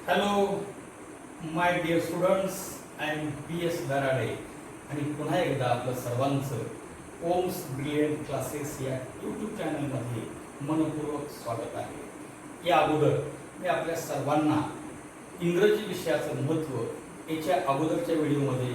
Hello my dear students, I am P S Darade आणि पुन्हा एकदा आपलं सर्वांचं ओम्स ब्रिलियंट क्लासेस या यूट्यूब चॅनलमध्ये मनपूर्वक स्वागत आहे. या अगोदर मी आपल्या सर्वांना इंग्रजी विषयाचं महत्त्व याच्या अगोदरच्या व्हिडिओमध्ये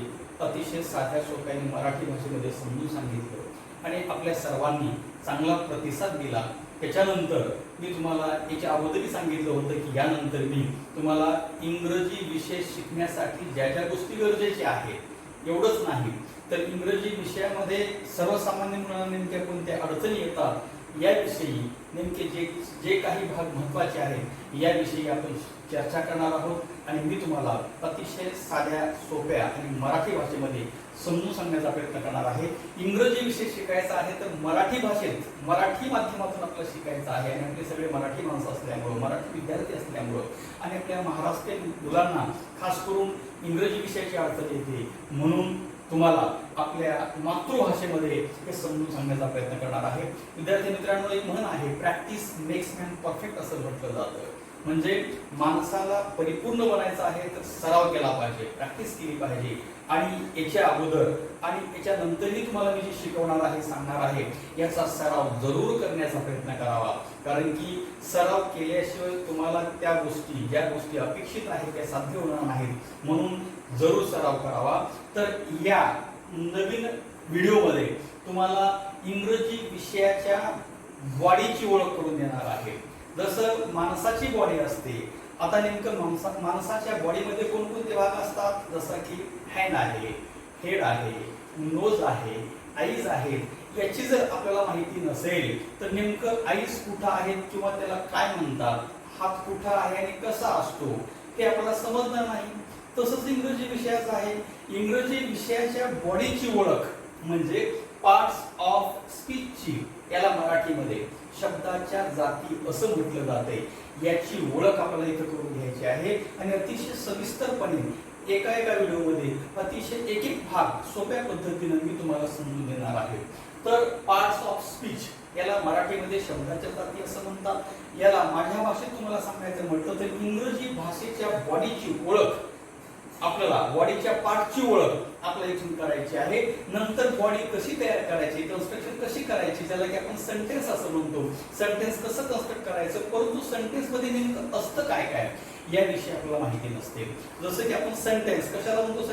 अतिशय साध्या सोप्या मराठी भाषेमध्ये समजून सांगितलं आणि आपल्या सर्वांनी चांगला प्रतिसाद दिला. त्याच्यानंतर मी तुम्हाला याच्या अगोदरही सांगितलं होतं की यानंतर मी तुम्हाला इंग्रजी विषय शिकण्यासाठी ज्या ज्या गोष्टी गरजेच्या आहेत एवढंच नाही तर इंग्रजी विषयामध्ये सर्वसामान्य मुलांना नेमक्या कोणत्या अडचणी येतात याविषयी नेमके जे जे काही भाग महत्त्वाचे आहेत याविषयी आपण चर्चा करणार आहोत आणि मी तुम्हाला अतिशय साध्या सोप्या आणि मराठी भाषेमध्ये समजून सांगण्याचा प्रयत्न करणार आहे. इंग्रजी विषय शिकायचा आहे तर मराठी भाषेत मराठी माध्यमातून आपल्याला शिकायचं आहे आणि आपले सगळे मराठी माणसं असल्यामुळं मराठी विद्यार्थी असल्यामुळं आणि आपल्या महाराष्ट्रीयन मुलांना खास करून इंग्रजी विषयाची अडचण येते म्हणून तुम्हाला आपल्या मातृभाषेमध्ये हे समजून सांगण्याचा प्रयत्न करणार आहे. विद्यार्थी मित्रांनो, एक म्हण आहे, प्रॅक्टिस मेक्स मॅन परफेक्ट असं म्हटलं जातं. म्हणजे माणसाला परिपूर्ण बनायचं आहे तर सराव केला पाहिजे, प्रॅक्टिस केली पाहिजे आणि याच्या अगोदर आणि याच्या नंतरही तुम्हाला मी जे शिकवणार आहे सांगणार आहे याचा सराव जरूर करण्याचा प्रयत्न करावा. कारण की सराव केल्याशिवाय तुम्हाला त्या गोष्टी ज्या गोष्टी अपेक्षित आहेत त्या साध्य होणार नाहीत. म्हणून जरूर सराव करावा. तर या नवीन व्हिडिओमध्ये तुम्हाला इंग्रजी विषयाच्या बॉडीची ओळख करून देणार आहे. जसं माणसाची बॉडी असते, आता नेमकं माणसाच्या बॉडीमध्ये कोणकोणते भाग असतात, जसं की हँड आहे, हेड आहे, नोज आहे, आईज आहेत. याची जर आपल्याला माहिती नसेल तर नेमकं आईज कुठं आहेत किंवा त्याला काय म्हणतात, हात कुठं आहे आणि कसा असतो हे आपल्याला समजणार नाही. तसंच इंग्रजी विषयाचं आहे. इंग्रजी विषयाच्या बॉडीची ओळख म्हणजे पार्ट्स ऑफ स्पीचची याला मराठीमध्ये शब्दाच्या जाती असं म्हटलं जाते. याची ओळख आपल्याला इथं करून घ्यायची आहे आणि अतिशय सविस्तरपणे एका व्हिडिओमध्ये अतिशय एक एक भाग सोप्या पद्धतीने मी तुम्हाला समजून देणार आहे. तर पार्ट्स ऑफ स्पीच याला मराठीमध्ये शब्दाच्या जाती असं म्हणतात. याला माझ्या भाषेत तुम्हाला सांगायचं म्हटलं तर इंग्रजी भाषेच्या बॉडीची ओळख आपल्याला बॉडीच्या पार्टची ओळख आपल्याला इथून करायची आहे. नंतर बॉडी कशी तयार करायची, कन्स्ट्रक्शन कशी करायची, ज्याला की आपण सेंटेन्स असं म्हणतो. सेंटेन्स कसं कन्स्ट्रक्ट करायचं, परंतु सेंटेन्स मध्ये नेमकं असतं काय काय याविषयी आपल्याला माहिती नसते. जसं की आपण सेंटेन्स कशाला म्हणतो,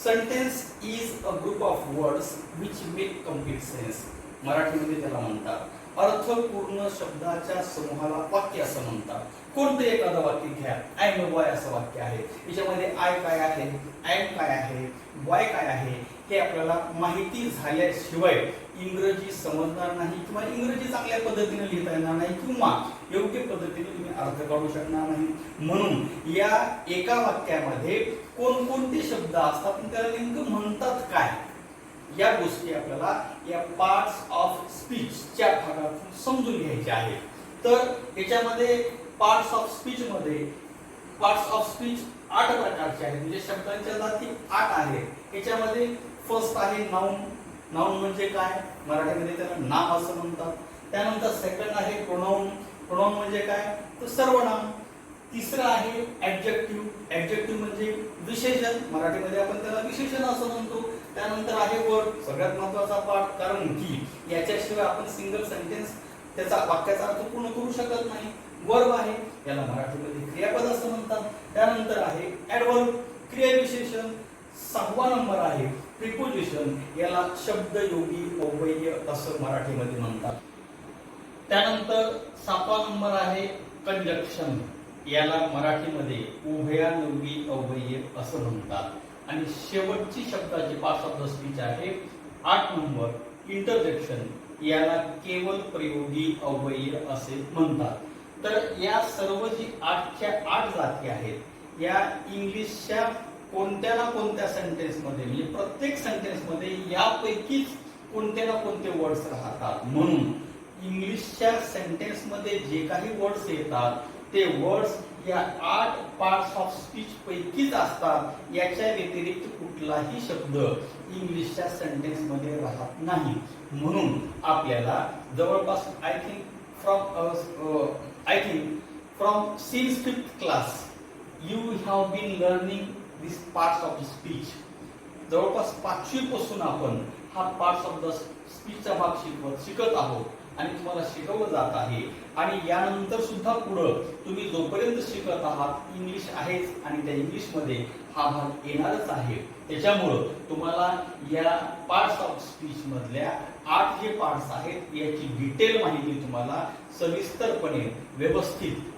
sentence is a group of words which make complete sense. मराठीमध्ये त्याला म्हणतात अर्थपूर्ण शब्दाच्या समूहाला वाक्य असं म्हणतात. कोणतं एखादं वाक्य घ्या, आय एम अ बॉय असं वाक्य आहे. याच्यामध्ये आय काय आहे, एम काय आहे, बॉय काय आहे हे आपल्याला माहिती झाल्याशिवाय इंग्रजी समजणार नाही किंवा इंग्रजी चांगल्या पद्धतीने लिहिता येणार नाही किंवा योग्य पद्धतीने तुम्ही अर्थ काढू शकणार नाही. म्हणून या एका वाक्यामध्ये कोणकोणते शब्द असतात आणि त्याला नेमकं म्हणतात काय या गोष्टी आपल्याला या पार्ट्स ऑफ स्पीचच्या भागातून समजून घ्यायच्या आहेत. तर याच्यामध्ये पार्ट्स ऑफ स्पीच मध्ये पार्ट्स ऑफ स्पीच 8 प्रकारचे आहेत. म्हणजे शब्दांच्या जाती 8 आहेत. याच्यामध्ये फर्स्ट आहे नाउन. नाउन म्हणजे काय, मराठीमध्ये त्याला नाम असं म्हणतात. त्यानंतर सेकंड आहे प्रोनाउन. प्रोनाउन म्हणजे काय तर सर्वनाम. तिसरं आहे ऍडजेक्टिव्ह. ऍडजेक्टिव्ह म्हणजे विशेषण, मराठीमध्ये आपण त्याला विशेषण असं म्हणतो. त्यानंतर आहे वर्ब, सगळ्यात महत्त्वाचा पार्ट, कारण की याच्याशिवाय आपण सिंगल सेंटेन्स त्याचा वाक्याचा अर्थ पूर्ण करू शकत नाही. वर्ब आहे, याला मराठीमध्ये क्रियापद असं म्हणतात. त्यानंतर आहे ऍडवर्ब, क्रियाविशेषण. 6वा नंबर आहे प्रिपोजिशन, याला शब्दयोगी अव्यय असं मराठीमध्ये म्हणतात. त्यानंतर 7वा नंबर आहे कंजक्शन, याला मराठीमध्ये उभयान्वयी अव्यय असं म्हणतात. आणि शेवटची शब्दाची पार्ट्स ऑफ द स्पीच आहे 8 नंबर इंटरजेक्शन, याला केवळ प्रयोगी अव्यय असे म्हणतात. तर या सर्व जी 8च्या 8 जाती आहेत या इंग्लिशच्या कोणत्या ना कोणत्या सेंटेन्स मध्ये म्हणजे प्रत्येक सेंटेन्स मध्ये यापैकीच कोणते ना कोणते वर्ड्स राहतात. म्हणून इंग्लिशच्या सेंटेन्स मध्ये जे काही वर्ड्स येतात ते वर्ड्स या 8 पार्ट्स ऑफ स्पीच पैकीच असतात. याच्या व्यतिरिक्त कुठलाही शब्द इंग्लिशच्या सेंटेन्स मध्ये राहत नाही. म्हणून आपल्याला जवळपास I think From since 5th class, you have been learning these parts of the speech. जवळपास 5वी पासून आपण हा पार्ट्स ऑफ द स्पीचचा भाग शिकत आहोत आणि तुम्हाला शिकवलं जात आहे. आणि यानंतर सुद्धा पुढं तुम्ही जोपर्यंत शिकत आहात इंग्लिश आहेच आणि त्या इंग्लिशमध्ये हा भाग येणारच आहे. त्याच्यामुळं तुम्हाला या पार्ट्स ऑफ स्पीच मधल्या 8 जे पार्ट्स आहेत याची डिटेल माहिती तुम्हाला सविस्तरपणे व्यवस्थित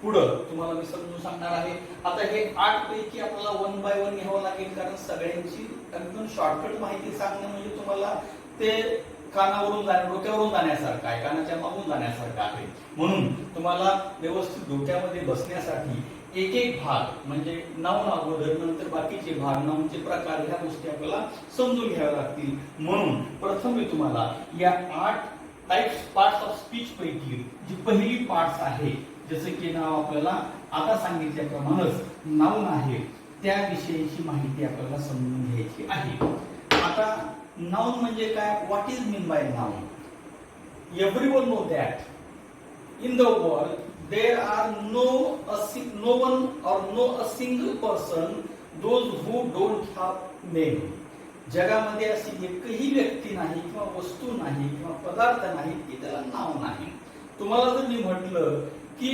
पुढं तुम्हाला मी समजून सांगणार आहे. आता हे 8 पैकी आपल्याला 1 बाय 1 घ्यावं लागेल, कारण सगळ्यांची एकदम शॉर्टकट माहिती सांगणं म्हणजे तुम्हाला ते कानावरून डोक्यावरून जाण्यासारखं आहे, कानाच्या मागून जाण्यासारखं आहे. म्हणून तुम्हाला व्यवस्थित डोक्यामध्ये बसण्यासाठी एक एक भाग म्हणजे नाउन अगोदर, नंतर बाकीचे भाग, नाउनचे प्रकार, ह्या गोष्टी आपल्याला समजून घ्याव्या लागतील. म्हणून प्रथम मी तुम्हाला या 8 टाइप्स पार्ट्स ऑफ स्पीच पैकी जी पहिली पार्ट्स आहे, जसं की नाव आपल्याला आता सांगितल्याप्रमाणेच नाउन आहे, त्याविषयीची माहिती आपल्याला समजून घ्यायची आहे. आता नाउन म्हणजे काय, what is mean by noun? Everyone know that in the world there are no one or no a single person those who don't have name. जगामध्ये अशी एकही व्यक्ती नाही किंवा वस्तू नाही किंवा पदार्थ नाही की त्याला नाव नाही. तुम्हाला जर मी म्हटलं की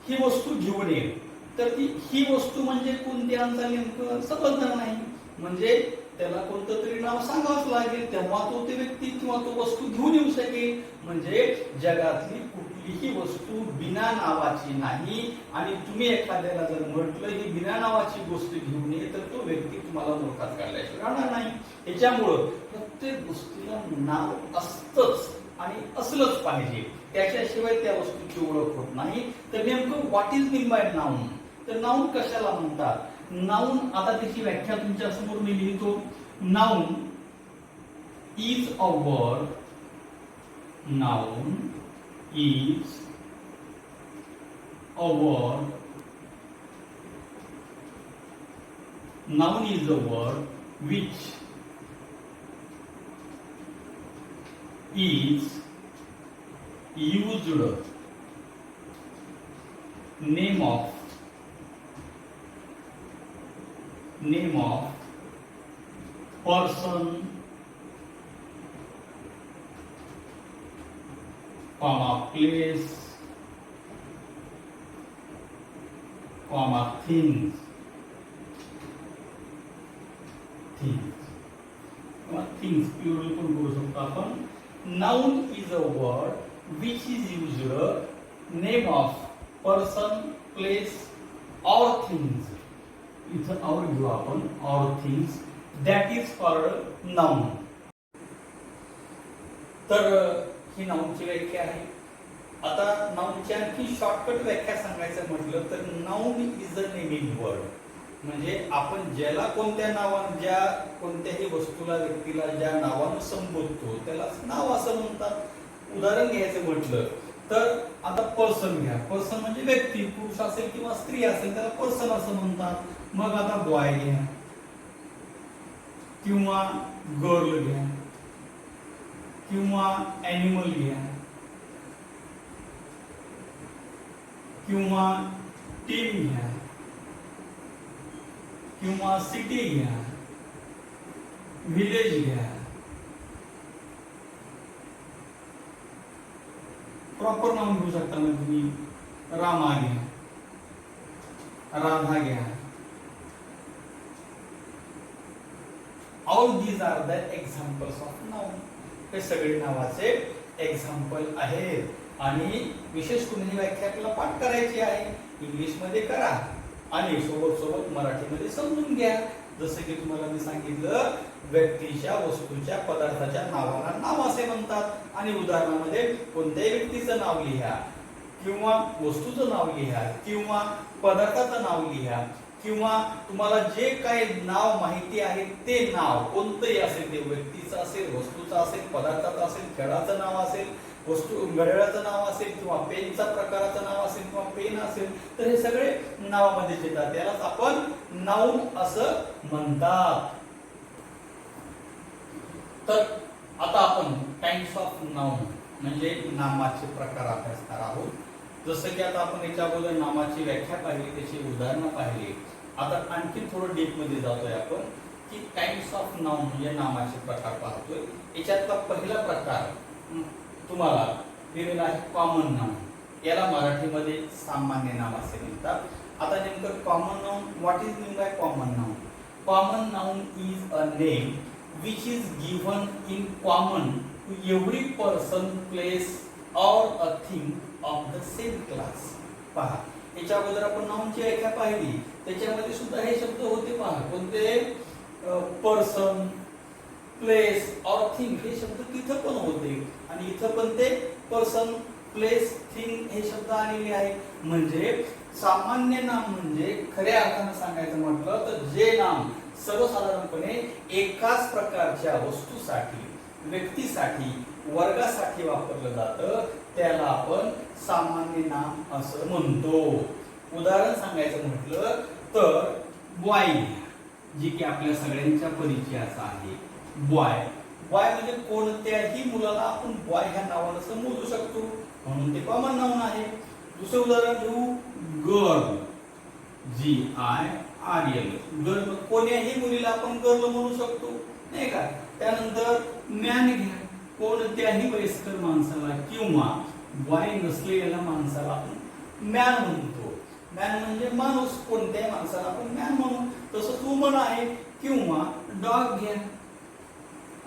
ही वस्तू घेऊन ये, तर ती ही वस्तू म्हणजे कोणती आमचा नेमकं समजणार नाही. म्हणजे त्याला कोणतं तरी नाव सांगावंच लागेल, तेव्हा तो ती व्यक्ती किंवा तो वस्तू घेऊन येऊ शकेल. म्हणजे जगातली कुठलीही वस्तू बिना नावाची नाही. आणि तुम्ही एखाद्याला जर म्हटलं ही बिना नावाची गोष्ट घेऊन ये, तर तो व्यक्ती तुम्हाला मूर्खात काढल्याशिवाय राहणार नाही. त्याच्यामुळं प्रत्येक गोष्टीला नाव असतंच आणि असलंच पाहिजे, त्याच्याशिवाय त्या वस्तूची ओळख होत नाही. तर नेमकं what is mean by noun? तर नाउन कशाला म्हणतात? नाउन, आता त्याची व्याख्या तुमच्या समोर मी लिहितो. Noun is a word, noun is a word, noun is a word which is used name of person, place, things. Things plural पण करू शकतो आपण. Noun is a word which is used name of person, place और things. इथं और घेऊ आपण, और things, that is called noun. तर ही नाउनची व्याख्या आहे. आता नाउनची आणखी शॉर्टकट व्याख्या सांगायचं म्हटलं तर noun is a naming word. म्हणजे आपण ज्याला कोणत्या नावाने, ज्या कोणत्याही वस्तूला, व्यक्तीला ज्या नावानं संबोधतो त्यालाच नाव असं म्हणतात. उदाहरण घ्यायचं म्हटलं तर आता पर्सन घ्या. पर्सन म्हणजे व्यक्ती, पुरुष असेल किंवा स्त्री असेल त्याला पर्सन असं म्हणतात. मग आता बॉय घ्या किंवा गर्ल घ्या किंवा ॲनिमल घ्या किंवा टीम घ्या किंवा सिटी घ्या, विलेज घ्या, प्रॉपर नाव घेऊ शकता. म्हणजे तुम्ही रामा घ्या, राधा घ्या. All these are the examples of noun. हे सगळे नावाचे एक्झाम्पल आहेत. आणि विशेष कुठली व्याख्या आपल्याला पाठ करायची आहे, इंग्लिश मध्ये करा आणि सोबत सोबत मराठीमध्ये समजून घ्या. जसं की तुम्हाला मी सांगितलं, व्यक्तीच्या, वस्तूच्या, पदार्थाच्या नावाला नाव असे म्हणतात. आणि उदाहरणामध्ये कोणत्याही व्यक्तीचं नाव लिहा किंवा वस्तूचं नाव लिहा किंवा पदार्थाचं नाव लिहा किंवा तुम्हाला जे काही नाव माहिती आहे ते नाव कोणतंही असेल, ते व्यक्तीचं असेल, वस्तूचं असेल, पदार्थाचं असेल, खेळाचं नाव असेल, वस्तू घड्याळाचं नाव असेल किंवा पेनचा प्रकाराचं नाव असेल किंवा पेन असेल, तर हे सगळे नावामध्ये येतात. त्यालाच आपण नाउन असं म्हणतात. तर आता आपण टाइप्स ऑफ नाउन म्हणजे नामाचे प्रकार अभ्यासणार आहोत. जसं की आता आपण याच्या अगोदर नामाची व्याख्या पाहिली, त्याची उदाहरणं पाहिली. आता आणखी थोडं डीप मध्ये जातोय आपण की टाइप्स ऑफ नाउन म्हणजे नामाचे प्रकार पाहतोय. याच्यातला पहिला प्रकार तुम्हाला दिलेला आहे कॉमन नाउन. याला मराठीमध्ये सामान्य नाम असे म्हणतात. आता नेमकं common noun, what is mean by common noun? Common noun is a name which is given in common to every person, place or a thing of the same class. पहा, याच्या अगोदर आपण नाउनची व्याख्या पाहिली, त्याच्यामध्ये सुद्धा हे शब्द होते. पहा कोणते? पर्सन, प्लेस और थिंग हे शब्द तिथं पण होते आणि इथं पण ते पर्सन, प्लेस, थिंग हे शब्द आलेले आहेत. म्हणजे सामान्य नाम म्हणजे खऱ्या अर्थाने सांगायचं म्हटलं तर जे नाम सर्वसाधारणपणे एकाच प्रकारच्या वस्तूसाठी, व्यक्तीसाठी, वर्गासाठी वापरलं जातं त्याला आपण सामान्य नाम असं म्हणतो. उदाहरण सांगायचं म्हटलं तर बॉय, जी की आपल्या सगळ्यांच्या परिचयाचा आहे. बॉय, बॉय म्हणजे कोणत्याही मुलाला आपण बॉय ह्या नावानं संबोधू शकतो, म्हणून ते कॉमन नाउन आहे. दुसरं उदाहरण घेऊ, गर्ल, GIRL, गर्ल, कोण्याही मुलीला आपण गर्ल म्हणू शकतो, नाही का? त्यानंतर मॅन घ्या, कोणत्याही वयस्कर माणसाला किंवा वय नसलेल्या माणसाला आपण मॅन म्हणतो. मॅन म्हणजे माणूस, कोणत्याही माणसाला आपण मॅन म्हणू. तसंच वुमन आहे. किंवा डॉग घ्या,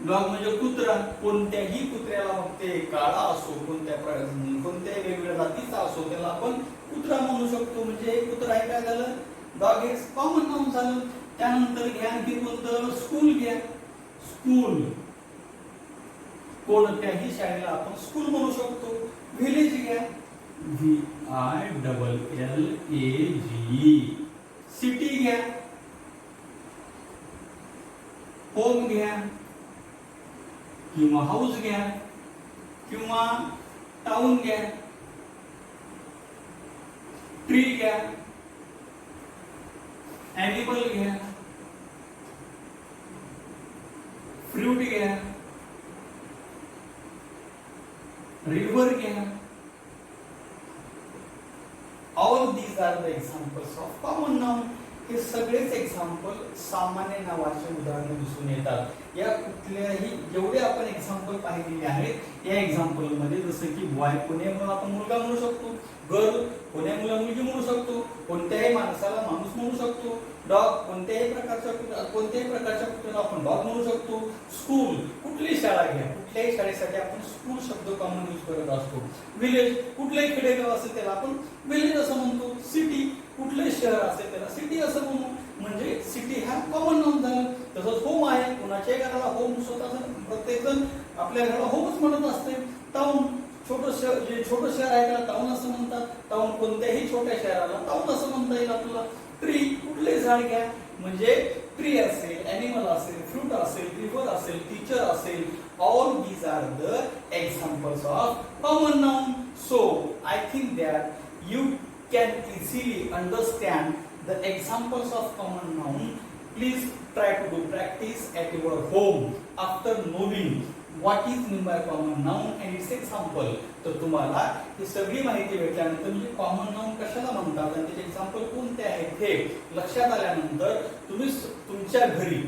डॉग म्हणजे कुत्रा, कोणत्याही कुत्र्याला मग ते काळा असो, कोणत्याही वेगवेगळ्या जातीचा असो त्याला आपण कुत्रा म्हणू शकतो. म्हणजे कुत्रा हे काय झालं? डॉग हे कॉमन नाउन झालं. त्यानंतर घ्या आणखी कोणतं? स्कूल घ्या, स्कूल, कोणत्याही शाळेला आपण स्कूल म्हणू शकतो. व्हिलेज घ्या, VILLAG, सिटी घ्या, होम घ्या किंवा हाऊस घ्या किंवा टाउन घ्या, ट्री घ्या, एनिमल घ्या, फ्रूट घ्या, रिव्हर घ्या. All these are the examples of common noun. हे सगळेच एक्झाम्पल सामान्य नावाचे उदाहरण दिसून येतात. या कुठल्याही जेवढे आपण एक्झाम्पल पाहिलेले आहेत या एक्झाम्पल मध्ये जसं की बॉय कोण्या मुलाला आपण मुलगा म्हणू शकतो, गर्ल कोण्या मुलाला मुलगी म्हणू शकतो, कोणत्याही माणसाला माणूस म्हणू शकतो, डॉग कोणत्याही प्रकारच्या कुत्र्याला आपण डॉग म्हणू शकतो. स्कूल, कुठली शाळा घ्या, कुठल्याही शाळेसाठी आपण स्कूल शब्द कॉमन यूज करत असतो. विलेज, कुठलंही खेडेगाव असेल त्याला आपण विलेज असं म्हणतो. सिटी, कुठलंही शहर असेल त्याला सिटी असं म्हणू. म्हणजे सिटी हा कॉमन नाउन झाला. तसंच होम आहे, कुणाच्याही घराला होम, स्वतःच प्रत्येक जण आपल्या घराला होमच म्हणत असते. टाउन, छोटं शहर आहे त्याला टाउन असं म्हणतात. टाउन कोणत्याही छोट्या शहराला टाउन असं म्हणता येईल आपल्याला. ट्री, कुठले झाड घ्या, म्हणजे ट्री असेल, एनिमल असेल, फ्रूट असेल, रिव्हर असेल, टीचर असेल. All these are the examples of common noun. So I think that you can easily understand the examples of common noun. Please try to do practice at your home after knowing what is meant by common noun and its example. तर तुम्हाला ही सगळी माहिती भेटल्यानंतर म्हणजे common noun कशाला म्हणतात आणि त्याचे एक्झाम्पल कोणते आहेत हे लक्षात आल्यानंतर तुम्ही तुमच्या घरी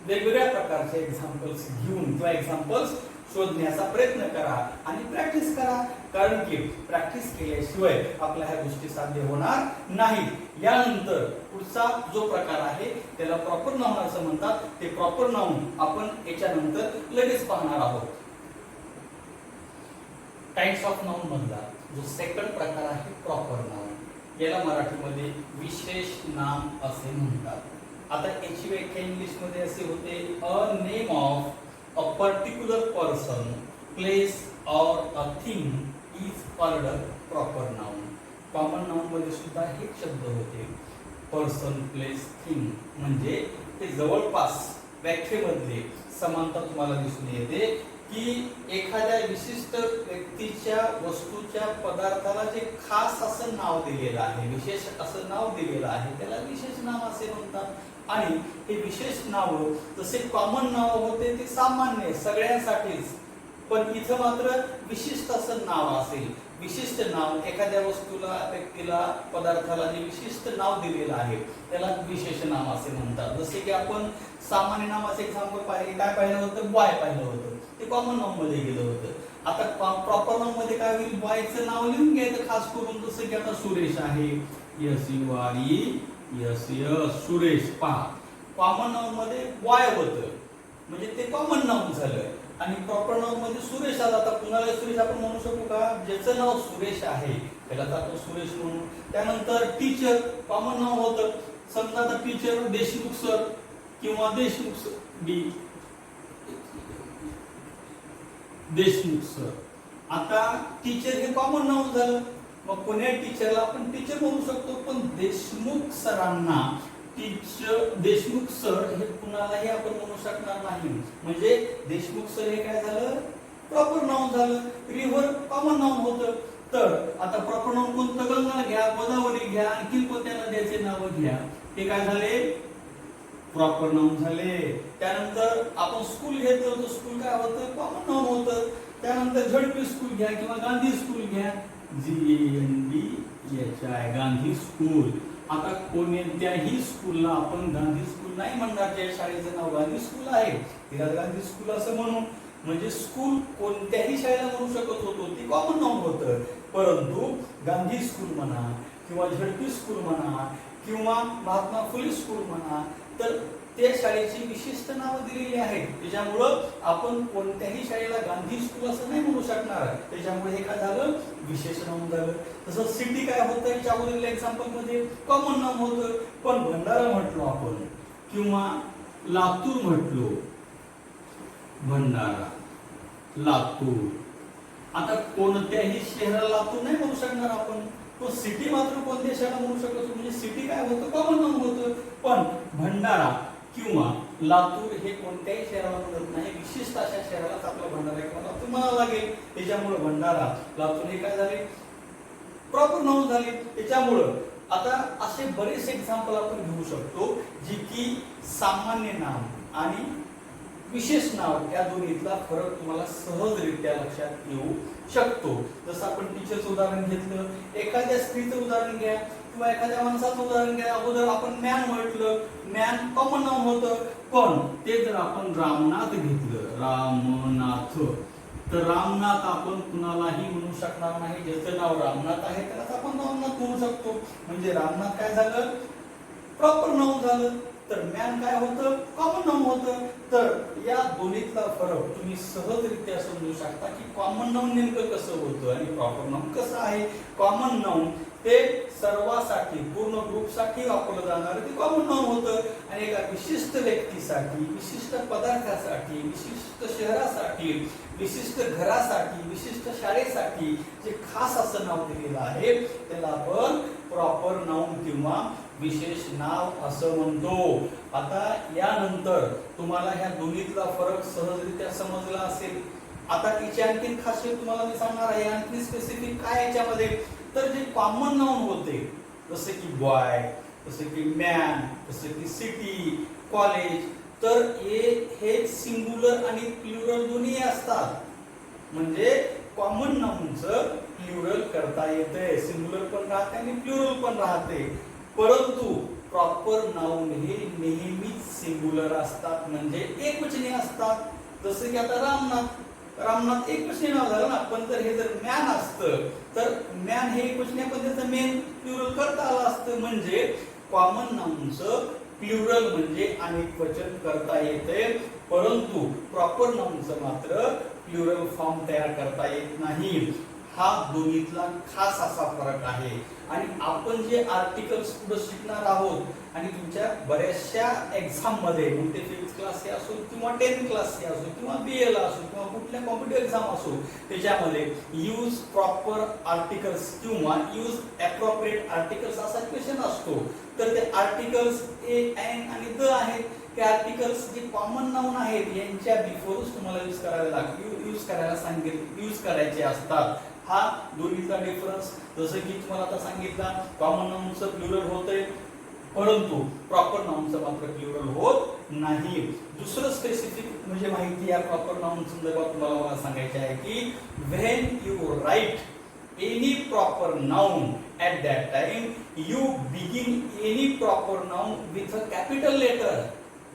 वेगवेगळ्या प्रकारचे एक्झाम्पल्स घेऊन किंवा एक्झाम्पल्स शोधण्याचा प्रयत्न करा आणि प्रॅक्टिस करा. कारण की प्रॅक्टिस केल्याशिवाय आपल्या ह्या गोष्टी साध्य होणार नाहीत. यानंतर पुढचा जो प्रकार आहे त्याला प्रॉपर नाउन असं म्हणतात. ते प्रॉपर नाउन आपण याच्यानंतर लगेच पाहणार आहोत. टाइप्स ऑफ नाउन मधला जो सेकंड प्रकार आहे प्रॉपर नाउन. याला मराठीमध्ये विशेष नाम असे म्हणतात. आता याची व्याख्या इंग्लिश मध्ये असे होते, a name of a particular person, place or a thing is called a proper noun. Common noun मध्ये सुद्धा हे शब्द होते, पर्सन, प्लेस, थिंग. म्हणजे ते जवळपास व्याख्येमध्ये समानता तुम्हाला दिसून येते की एखाद्या विशिष्ट व्यक्तीच्या, वस्तूच्या, पदार्थाला जे खास असं नाव दिलेलं आहे, विशेष असं नाव दिलेलं आहे त्याला विशेष नाम असे म्हणतात. आणि हे विशेष नाव जसे कॉमन नाव होते ते सामान्य सगळ्यांसाठीच, पण इथं मात्र विशिष्ट असं नाव असेल विशिष्ट नाव, एखाद्या वस्तूला, व्यक्तीला, पदार्थाला जे विशिष्ट नाव दिलेलं आहे त्याला विशेष नाम असे म्हणतात. जसे की आपण सामान्य नामाचे एक्झाम्पल पाहिले, काय पाहिलं होतं? बॉय पाहिलं होतं, ते कॉमन नाम मध्ये गेलं होतं. आता प्रॉपर नाम मध्ये काय होईल? बॉयचं नाव लिहून घ्यायचं खास करून. जसं की आता सुरेश आहे, SURES, सुरेश. पहा, कॉमन नाउन मध्ये बॉय होतं म्हणजे ते कॉमन नाउन झालं, आणि प्रॉपर नाउन मध्ये सुरेश आला. आता कुणाला सुरेश आपण म्हणू शकू का? ज्याचं नाव सुरेश आहे त्याला तर आपण सुरेश म्हणू. त्यानंतर टीचर कॉमन नाव होतं. समजा आता टीचर देशमुख सर किंवा देशमुख सर. आता टीचर हे कॉमन नाव झालं, मग कोण्या टीचरला आपण टीचर म्हणू शकतो. पण देशमुख सरांना देशमुख सर हे कुणालाही आपण म्हणू शकणार नाही. म्हणजे देशमुख सर हे काय झालं? प्रॉपर नाउन झालं. रिव्हर कॉमन नाउन होतं. तर आता प्रॉपर नाउन कोणतं? गंगा घ्या, गोदावरी घ्या, आणखी कोणत्या नद्याचे नाव घ्या, ते काय झाले? प्रॉपर नाउन झाले. त्यानंतर आपण स्कूल घेतलं तर स्कूल काय होतं? कॉमन नाउन होतं. त्यानंतर झडपी स्कूल घ्या किंवा गांधी स्कूल घ्या, GANDHI, गांधी स्कूल. आता कोणत्याही स्कूलला आपण गांधी स्कूल नाही म्हणणार. त्या शाळेचं नाव गांधी स्कूल आहे, तिला गांधी स्कूल असं म्हणू. म्हणजे स्कूल कोणत्याही शाळेला म्हणू शकत होतो, ती कॉमन नाउन होतं. परंतु गांधी स्कूल म्हणा किंवा झडपी स्कूल म्हणा किंवा महात्मा फुले स्कूल म्हणा, तर त्या शाळेची विशिष्ट नावं दिलेली आहेत. त्याच्यामुळं आपण कोणत्याही शाळेला गांधी स्कूल असं नाही म्हणू शकणार. त्याच्यामुळे हे काय झालं? विशेष नाव झालं. तसं सिटी काय होतं? याच्या अगोदर एक्झाम्पल मध्ये कॉमन नाम होतं. पण भंडारा म्हटलो आपण किंवा लातूर म्हटलो, भंडारा, लातूर. आता कोणत्याही शहराला लातूर नाही म्हणू शकणार आपण. तो सिटी मात्र कोणत्या शहराला म्हणू शकतो? म्हणजे सिटी काय होतं? कॉमन नाम होतं. पण भंडारा किंवा लातूर हे कोणत्याही शहराला म्हणत नाही. विशिष्ट अशा शहरालाच आपला भंडारा किंवा लातूर म्हणावं लागेल. त्याच्यामुळे भंडारा, लातूर हे काय झाले? प्रॉपर नाउन झाले. त्याच्यामुळं आता असे बरेच एक्झाम्पल आपण घेऊ शकतो जी की सामान्य नाम आणि विशेष नाव या दोन्हीतला फरक तुम्हाला सहजरित्या लक्षात येऊ शकतो. जसं आपण टीचरचं उदाहरण घेतलं, एखाद्या स्त्रीचं उदाहरण घ्या किंवा एखाद्या माणसाचं उदाहरण घ्या. अगोदर आपण मॅन म्हटलं, मॅन कॉमन नाउन होतं. पण ते जर आपण रामनाथ घेतलं, रामनाथ, तर रामनाथ आपण कुणालाही म्हणू शकणार नाही. ज्याचं नाव रामनाथ आहे त्यालाच आपण रामनाथ म्हणू शकतो. म्हणजे रामनाथ काय झालं? प्रॉपर नाउन झालं. तर मॅन काय होतं? कॉमन नाउन होतं. तर या दोन्हीतला फरक तुम्ही सहजरित्या समजू शकता की कॉमन नाउन नेमकं कसं होतं आणि प्रॉपर नाउन कसं आहे. कॉमन नाउन ते सर्वांसाठी, पूर्ण ग्रुपसाठी वापरलं जाणार ते कॉमन नाउन होतं, आणि एका विशिष्ट व्यक्तीसाठी, विशिष्ट पदार्थासाठी, विशिष्ट शहरासाठी, विशिष्ट घरासाठी, विशिष्ट शाळेसाठी जे खास असं नाव दिलेलं आहे त्याला आपण प्रॉपर नाउन किंवा विशेष नाव असं म्हणतो. आता यानंतर तुम्हाला ह्या दोन्हीतला फरक सहजरित्या समजला असेल. आता याची आणखी खासियत तुम्हाला मी सांगणार आहे. आणखी स्पेसिफिक काय याच्यामध्ये? तर जे कॉमन नाउन होते जसे की बॉय, जसे की मॅन, जसे की सिटी, कॉलेज, तर हे सिंग्युलर आणि प्लुरल दोन्ही असतात. म्हणजे कॉमन नाउनचं प्लुरल करता येते, सिंग्युलर पण राहते आणि प्लुरल पण राहते. परंतु प्रॉपर नाउन हे नेहमीच सिंग्युलर असतात, म्हणजे एकवचनी असतात. जसे की आता रामनाथ, रामनाथ एकवचनी नाव झालं ना. पण जर हे जर मॅन असतं तर मॅन हे एकवचनी पण त्याचं मेन प्लुरल करता आलं असतं. म्हणजे कॉमन नाउनचं प्लुरल म्हणजे अनेक वचन करता येते, परंतु प्रॉपर नाउनचं मात्र प्लुरल फॉर्म तयार करता येत नाही. हा दोन्हीतला खास असा फरक आहे. आणि आपण जे आर्टिकल्स पुढे शिकणार आहोत आणि तुमच्या बऱ्याचशा एक्झाम मध्ये, मग ते 5th क्लास असो किंवा 10th क्लास असो किंवा BA असो किंवा कुठल्या कॉम्पिटिटिव्ह एक्झाम असो, त्याच्यामध्ये यूज प्रॉपर आर्टिकल्स किंवा यूज अप्रोप्रिएट आर्टिकल्स असा क्वेश्चन असतो. तर ते आर्टिकल्स ए, एन आणि द आहेत. ते आर्टिकल्स जे कॉमन नाउन आहेत यांच्या बिफोरच तुम्हाला यूज करायचे असतात. हा दोन्हीचा डिफरन्स. जसं की तुम्हाला आता सांगितला, कॉमन नाउनचं प्लुरल होतंय परंतु प्रॉपर नाउनचं मात्र प्लुरल होत नाही. दुसरं स्पेसिफिक म्हणजे माहिती या प्रॉपर नाउन संदर्भात तुम्हाला मला सांगायची आहे की when you write any proper noun at that time you begin any proper noun with a capital letter.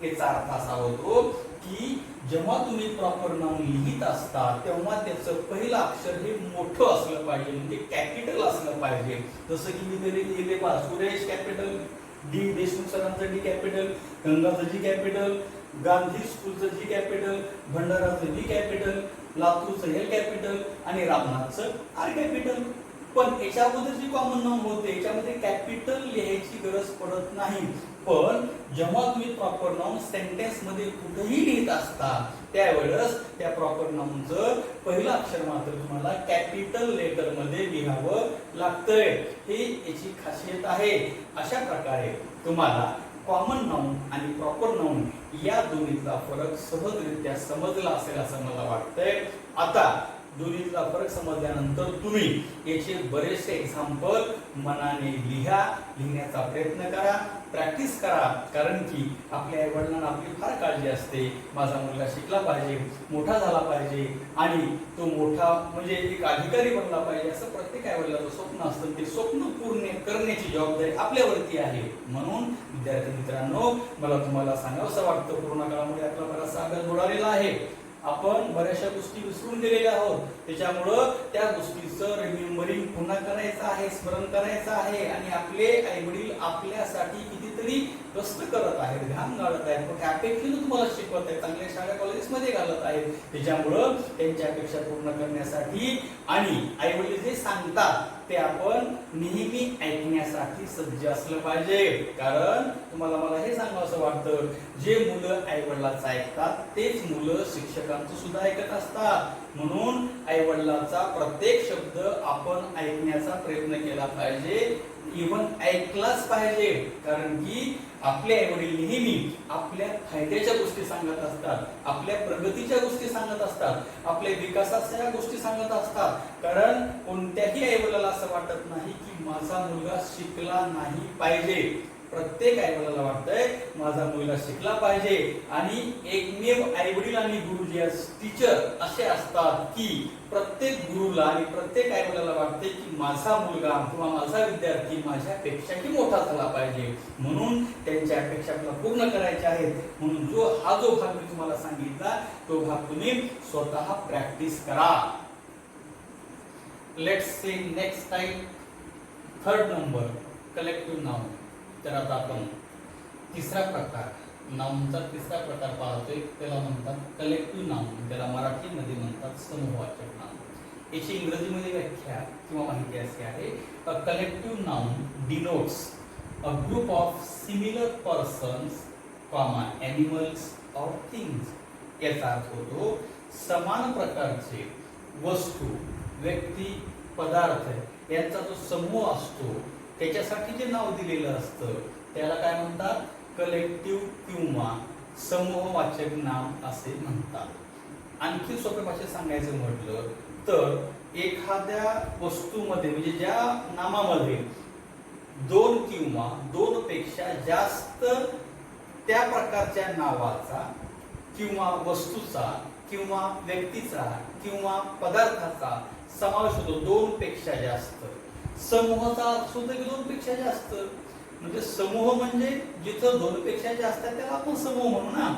याचा अर्थ असा होतो की जेव्हा तुम्ही प्रॉपर नाउन लिहित असता तेव्हा त्याचं पहिलं अक्षर हे मोठं असलं पाहिजे, म्हणजे कॅपिटल असलं पाहिजे. जसं की मी तरी लिहिले पहा, सुरेश कॅपिटल, डी देशमुख सरांचं डी कॅपिटल, गंगाचं जी कॅपिटल, गांधी स्कूलचं जी कॅपिटल, भंडाराचं जी कॅपिटल, लातूरचं एल कॅपिटल आणि रामनाथचं आर कॅपिटल. पण याच्या अगोदर जी कॉमन नाउन होते याच्यामध्ये कॅपिटल लिहायची गरज पडत नाही. पण जेव्हा तुम्ही प्रॉपर नाउन सेंटेन्स मध्ये कुठेही लिहित असता त्यावेळेस त्या प्रॉपर नाउनचं पहिलं अक्षर मात्र तुम्हाला कॅपिटल लेटर मध्ये लिहावं लागतंय. हे याची खासियत आहे. अशा प्रकारे तुम्हाला कॉमन नाउन आणि प्रॉपर नाउन या दोन्हीचा फरक सहजरित्या समजला असेल असं मला वाटतंय. आता दोन्हीचा फरक समजल्यानंतर तुम्ही याचे बरेचसे एक्झाम्पल मनाने लिहिण्याचा प्रयत्न करा, प्रॅक्टिस करा. कारण की आपल्या आई वडिलांना आपली फार काळजी असते. माझा मुलगा शिकला पाहिजे, मोठा झाला पाहिजे आणि तो मोठा म्हणजे एक अधिकारी बनला पाहिजे असं प्रत्येक आई वडिलाचं स्वप्न असतं. ते स्वप्न पूर्ण करण्याची जबाबदारी आपल्यावरती आहे. म्हणून विद्यार्थी मित्रांनो, मला तुम्हाला सांगावंसं वाटतं, कोरोना काळामुळे आपला बराचसा अभ्यास बुडालेला आहे. आपण बऱ्याचशा गोष्टी विसरून गेलेल्या आहोत. त्याच्यामुळं त्या गोष्टीचं रिमेंबरिंग पुन्हा करायचं आहे, स्मरण करायचं आहे. आणि आपले आई वडील आपल्यासाठी कितीतरी कष्ट करत आहेत, घाम गाळत आहेत, मोठ्या अपेक्षेने तुम्हाला शिकवत आहेत, चांगल्या शाळा कॉलेजेसमध्ये घालत आहेत. त्याच्यामुळं त्यांच्या अपेक्षा पूर्ण करण्यासाठी आणि आई वडील जे सांगतात ते आपण नेहमी ऐकण्यासाठी सज्ज असलं पाहिजे. कारण तुम्हाला मला हे सांगावंसं वाटतं, जे मुलं आई वडिलांचं ऐकतात तेच मुलं शिक्षकांचं सुद्धा ऐकत असतात. म्हणून आई वडिलांचा प्रत्येक शब्द आपण ऐकण्याचा प्रयत्न केला पाहिजे, इव्हन ऐकलाच पाहिजे. कारण की आपले आई वडील नेहमी आपल्या फायद्याच्या गोष्टी सांगत असतात, आपल्या प्रगतीच्या गोष्टी सांगत असतात, आपल्या विकासाच्या गोष्टी सांगत असतात. कारण कोणत्याही आई वडिलाला असं वाटत नाही की माझा मुलगा शिकला नाही पाहिजे. प्रत्येक आई वडिलाला वाटतंय माझा मुलगा शिकला पाहिजे. आणि एकमेव आई वडील आणि गुरु जे टीचर असे असतात की प्रत्येक गुरुला आणि प्रत्येक आई वडिलाला वाटते की माझा मुलगा किंवा माझा विद्यार्थी माझ्यापेक्षाही मोठा झाला पाहिजे. म्हणून त्यांच्या अपेक्षा आपल्याला पूर्ण करायच्या आहेत. म्हणून हा जो भाग मी तुम्हाला सांगितला तो भाग तुम्ही स्वतः प्रॅक्टिस करा. Let's see next time. Third number collective noun. तर आता आपण तिसरा प्रकार, नाउनचा तिसरा प्रकार पाहतोय, त्याला म्हणतात कलेक्टिव्ह नाउन. त्याला मराठीमध्ये म्हणतात समूहवाचक नाउन. याची इंग्रजीमध्ये व्याख्या किंवा माहिती अशी आहे, a collective noun denotes a group of similar persons, animals और थिंग्स. याचा अर्थ होतो समान प्रकारचे वस्तू, व्यक्ती, पदार्थ यांचा जो समूह असतो त्याच्यासाठी जे नाव दिलेलं असतं त्याला काय म्हणतात, कलेक्टिव्ह किंवा समूहवाचक नाम असे म्हणतात. आणखी सोप्या भाषेत सांगायचं म्हटलं तर एखाद्या वस्तूमध्ये म्हणजे ज्या नामामध्ये दोन किंवा दोन पेक्षा जास्त त्या प्रकारच्या नावाचा किंवा वस्तूचा किंवा व्यक्तीचा किंवा पदार्थाचा समावेश होतो. दोन पेक्षा जास्त. समूहाचा अर्थ होतो की दोन पेक्षा जास्त. म्हणजे समूह म्हणजे जिथं दोन पेक्षा जास्त आहे त्याला आपण समूह म्हणू ना.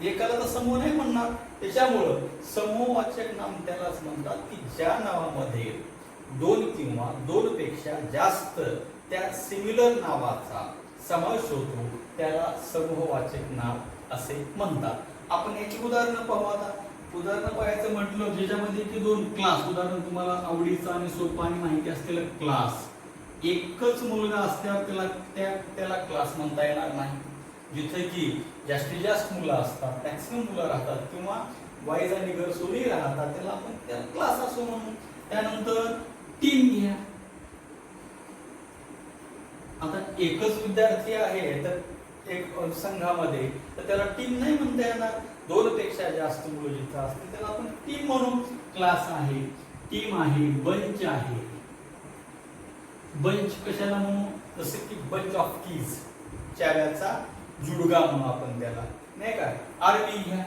एकाला तर समूह नाही म्हणणार. त्याच्यामुळं समूहवाचक नाम त्यालाच म्हणतात की ज्या नावामध्ये दोन किंवा दोन पेक्षा जास्त त्या सिमिलर नावाचा समावेश होतो त्याला समूहवाचक नाव असे म्हणतात. आपण याची उदाहरणं पाहू. आता उदाहरण पाहायचं म्हटलं ज्याच्यामध्ये की दोन क्लास, उदाहरण तुम्हाला आवडीचा आणि सोपा आणि माहिती असलेला क्लास, एकच मुलगा असल्यावर त्याला क्लास म्हणता येणार नाही. जिथे की जास्तीत जास्त मुलं असतात, मॅक्सिमम मुलं राहतात किंवा वाईज आणि गर्ल्स राहतात त्याला आपण क्लास असो म्हणून. त्यानंतर टीम घ्या. आता एकच विद्यार्थी आहे तर एक संघामध्ये तर त्याला टीम नाही म्हणता येणार. दोन पेक्षा जास्त मुलं जिथं असतील त्याला आपण टीम म्हणू. क्लास आहे, टीम आहे, बंच आहे. बंच कशाला म्हणू, जसे की बंच ऑफ कीज, चाव्याचा जुडगा म्हणू आपण त्याला, नाही का. आर्मी घ्या.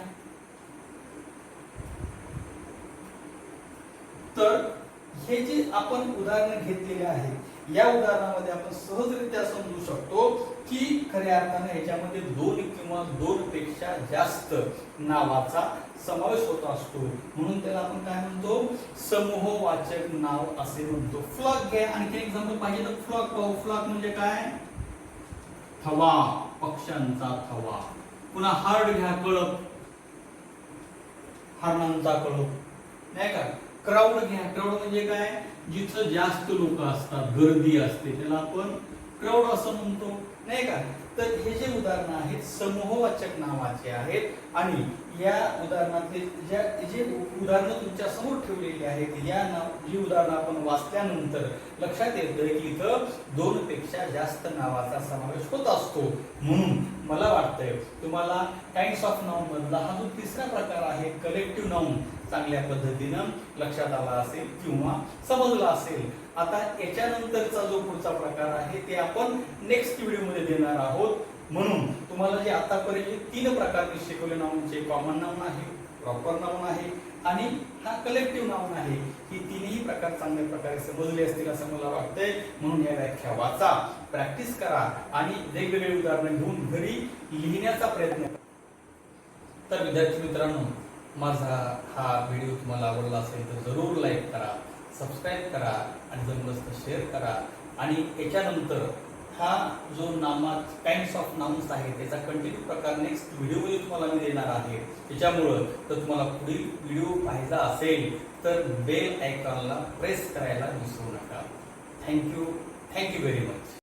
तर हे जे आपण उदाहरण घेतलेले आहे, या उदाहरणामध्ये आपण सहजरित्या समजू शकतो की खऱ्या अर्थाने याच्यामध्ये दोन किंवा दोन पेक्षा जास्त नावाचा समावेश होत असतो, म्हणून त्याला आपण काय म्हणतो, समूहवाचक नाव असे म्हणतो. फ्लॉक घ्या, आणखी एक्झाम्पल पाहिजे तर फ्लॉक पाहू. फ्लॉक म्हणजे काय, थवा, पक्ष्यांचा थवा. पुन्हा हर्ड घ्या, कळप, हरणांचा कळप, नाही का. क्राऊड घ्या, क्राऊड म्हणजे काय, जिथं जास्त लोक असतात, गर्दी असते, त्याला आपण क्राऊड असं म्हणतो, नाही का. तर हे जे उदाहरण आहेत समूहवाचक नावाचे आहेत आणि या उदाहरणातले जे उदाहरणं तुमच्या समोर ठेवलेली आहेत, या जी उदाहरणं आपण वाचल्यानंतर लक्षात येतं की इथं दोन पेक्षा जास्त नावाचा समावेश होत असतो. म्हणून मला वाटतंय तुम्हाला काइंड्स ऑफ नाउन मधला हा जो तिसरा प्रकार आहे कलेक्टिव्ह नाउन चांगल्या पद्धतीनं लक्षात आला असेल किंवा समजला असेल. आता याच्यानंतरचा जो पुढचा प्रकार आहे ते आपण नेक्स्ट व्हिडिओमध्ये देणार आहोत. म्हणून तुम्हाला जे आतापर्यंत तीन प्रकारचे शिकवले, नाउनचे कॉमन नाउन आहे, प्रॉपर नाउन आहे आणि हा कलेक्टिव्ह नाउन आहे, ही तिन्ही प्रकार चांगल्या प्रकारे समजले असतील असं मला वाटतंय. म्हणून या व्याख्या वाचा, प्रॅक्टिस करा आणि वेगवेगळे उदाहरणं घेऊन घरी लिहिण्याचा प्रयत्न करा. तर विद्यार्थी मित्रांनो, माझा हा व्हिडिओ तुम्हाला आवडला असेल तर जरूर लाईक करा, सबस्क्राईब करा आणि जमलंच तर शेअर करा. आणि याच्यानंतर हा जो काइंड्स ऑफ नाउन्स आहे त्याचा कंटिन्यू प्रकार नेक्स्ट व्हिडिओमध्ये तुम्हाला मी देणार आहे. त्याच्यामुळं तर तुम्हाला पुढील व्हिडिओ पाहायचा असेल तर बेल आयकॉनला प्रेस करायला विसरू नका. Thank you very much.